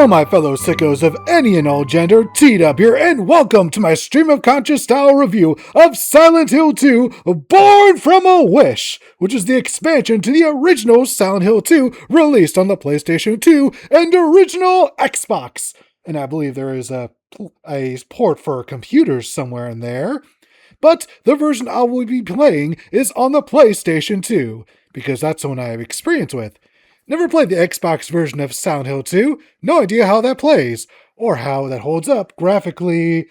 Hello my fellow sickos of any and all gender, T-Dub here, and welcome to my stream of conscious style review of Silent Hill 2, Born from a Wish, which is the expansion to the original Silent Hill 2 released on the PlayStation 2 and original Xbox. And I believe there is a port for computers somewhere in there. But the version I will be playing is on the PlayStation 2, because that's the one I have experience with. Never played the Xbox version of Silent Hill 2, no idea how that plays, or how that holds up graphically,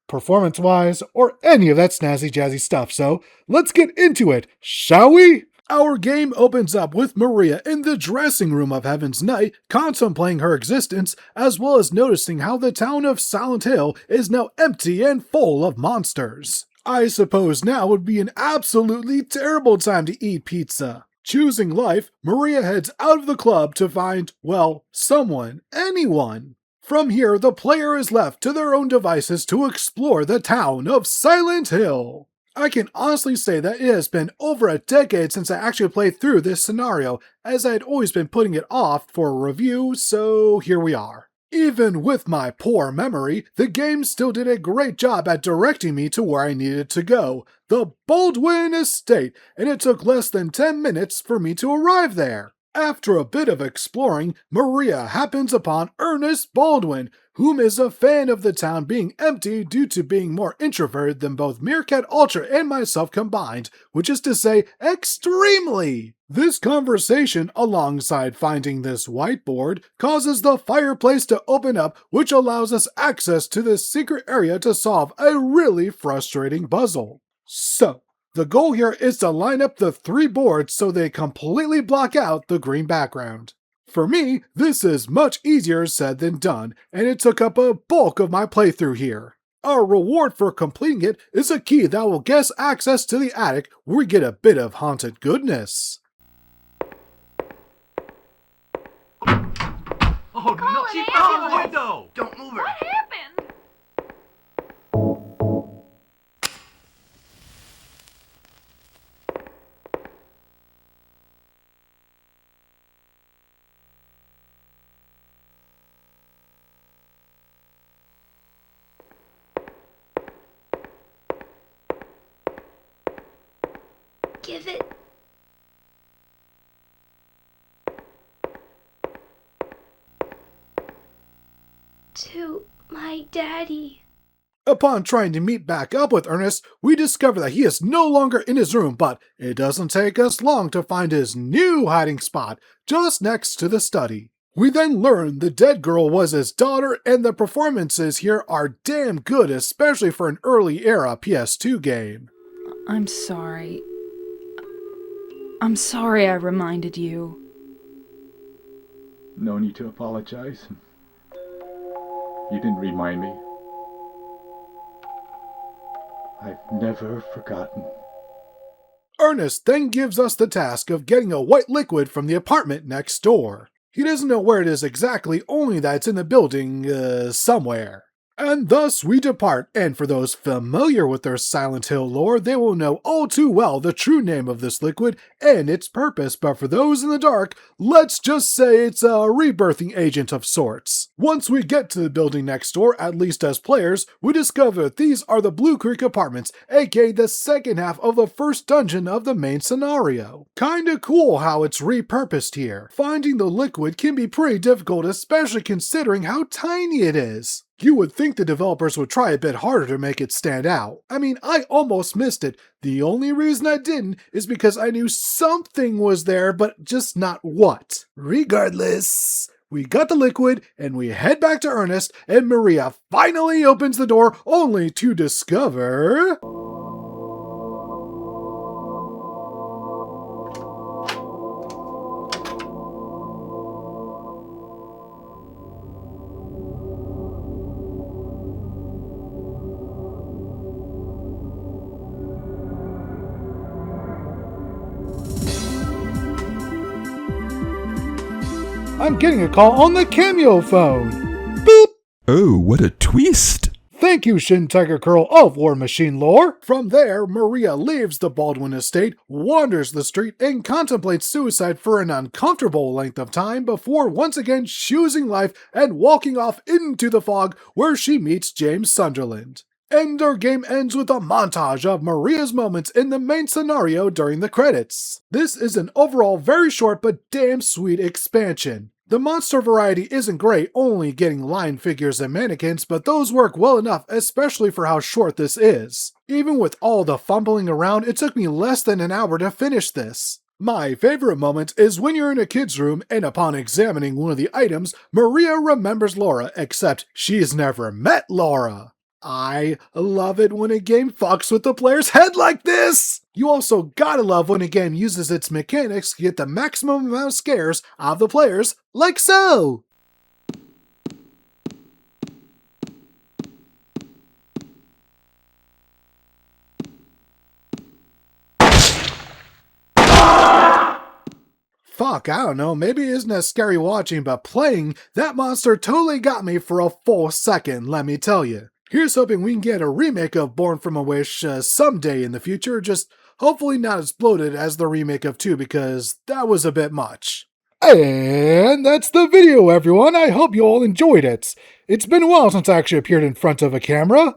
performance-wise, or any of that snazzy jazzy stuff, so let's get into it, shall we? Our game opens up with Maria in the dressing room of Heaven's Knight, contemplating her existence, as well as noticing how the town of Silent Hill is now empty and full of monsters. I suppose now would be an absolutely terrible time to eat pizza. Choosing life, Maria heads out of the club to find, well, someone, anyone. From here, the player is left to their own devices to explore the town of Silent Hill. I can honestly say that it has been over a decade since I actually played through this scenario, as I had always been putting it off for a review, so here we are. Even with my poor memory, the game still did a great job at directing me to where I needed to go, the Baldwin Estate, and it took less than 10 minutes for me to arrive there. After a bit of exploring, Maria happens upon Ernest Baldwin, whom is a fan of the town being empty due to being more introverted than both Meerkat Ultra and myself combined, which is to say, extremely. This conversation, alongside finding this whiteboard, causes the fireplace to open up, which allows us access to this secret area to solve a really frustrating puzzle. So, the goal here is to line up the 3 boards so they completely block out the green background. For me, this is much easier said than done, and it took up a bulk of my playthrough here. Our reward for completing it is a key that will get us access to the attic where we get a bit of haunted goodness. Oh no, she fell in the window! Don't move her! What happened? Give it. To my daddy. Upon trying to meet back up with Ernest, we discover that he is no longer in his room, but it doesn't take us long to find his new hiding spot, just next to the study. We then learn the dead girl was his daughter, and the performances here are damn good, especially for an early era PS2 game. I'm sorry. I'm sorry I reminded you. No need to apologize. You didn't remind me. I've never forgotten. Ernest then gives us the task of getting a white liquid from the apartment next door. He doesn't know where it is exactly, only that it's in the building, somewhere. And thus we depart, and for those familiar with their Silent Hill lore, they will know all too well the true name of this liquid and its purpose, but for those in the dark, let's just say it's a rebirthing agent of sorts. Once we get to the building next door, at least as players, we discover that these are the Blue Creek Apartments, aka the second half of the first dungeon of the main scenario. Kinda cool how it's repurposed here. Finding the liquid can be pretty difficult, especially considering how tiny it is. You would think the developers would try a bit harder to make it stand out. I mean, I almost missed it. The only reason I didn't is because I knew something was there, but just not what. Regardless, we got the liquid, and we head back to Ernest, and Maria finally opens the door, only to discover... I'm getting a call on the Cameo phone. Beep! Oh, what a twist! thank you, Shin Tiger Curl of War Machine lore. From there, Maria leaves the Baldwin estate, wanders the street, and contemplates suicide for an uncomfortable length of time before once again choosing life and walking off into the fog where she meets James Sunderland. And our game ends with a montage of Maria's moments in the main scenario during the credits. This is an overall very short but damn sweet expansion. The monster variety isn't great, only getting line figures and mannequins, but those work well enough, especially for how short this is. Even with all the fumbling around, it took me less than an hour to finish this. My favorite moment is when you're in a kid's room and upon examining one of the items, Maria remembers Laura, except she's never met Laura. I love it when a game fucks with the player's head like this! You also gotta love when a game uses its mechanics to get the maximum amount of scares out of the players, like so! Fuck, I don't know, maybe it isn't as scary watching, but playing, that monster totally got me for a full second, let me tell you. Here's hoping we can get a remake of Born from a Wish someday in the future, just hopefully not as bloated as the remake of 2 because that was a bit much. And that's the video, everyone. I hope you all enjoyed it. It's been a while since I actually appeared in front of a camera.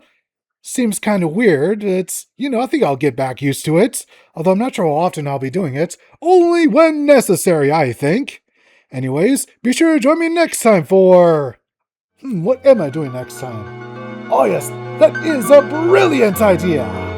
Seems kind of weird. It's, I think I'll get back used to it. Although I'm not sure how often I'll be doing it. Only when necessary, I think. Anyways, be sure to join me next time for... what am I doing next time? Oh yes, that is a brilliant idea!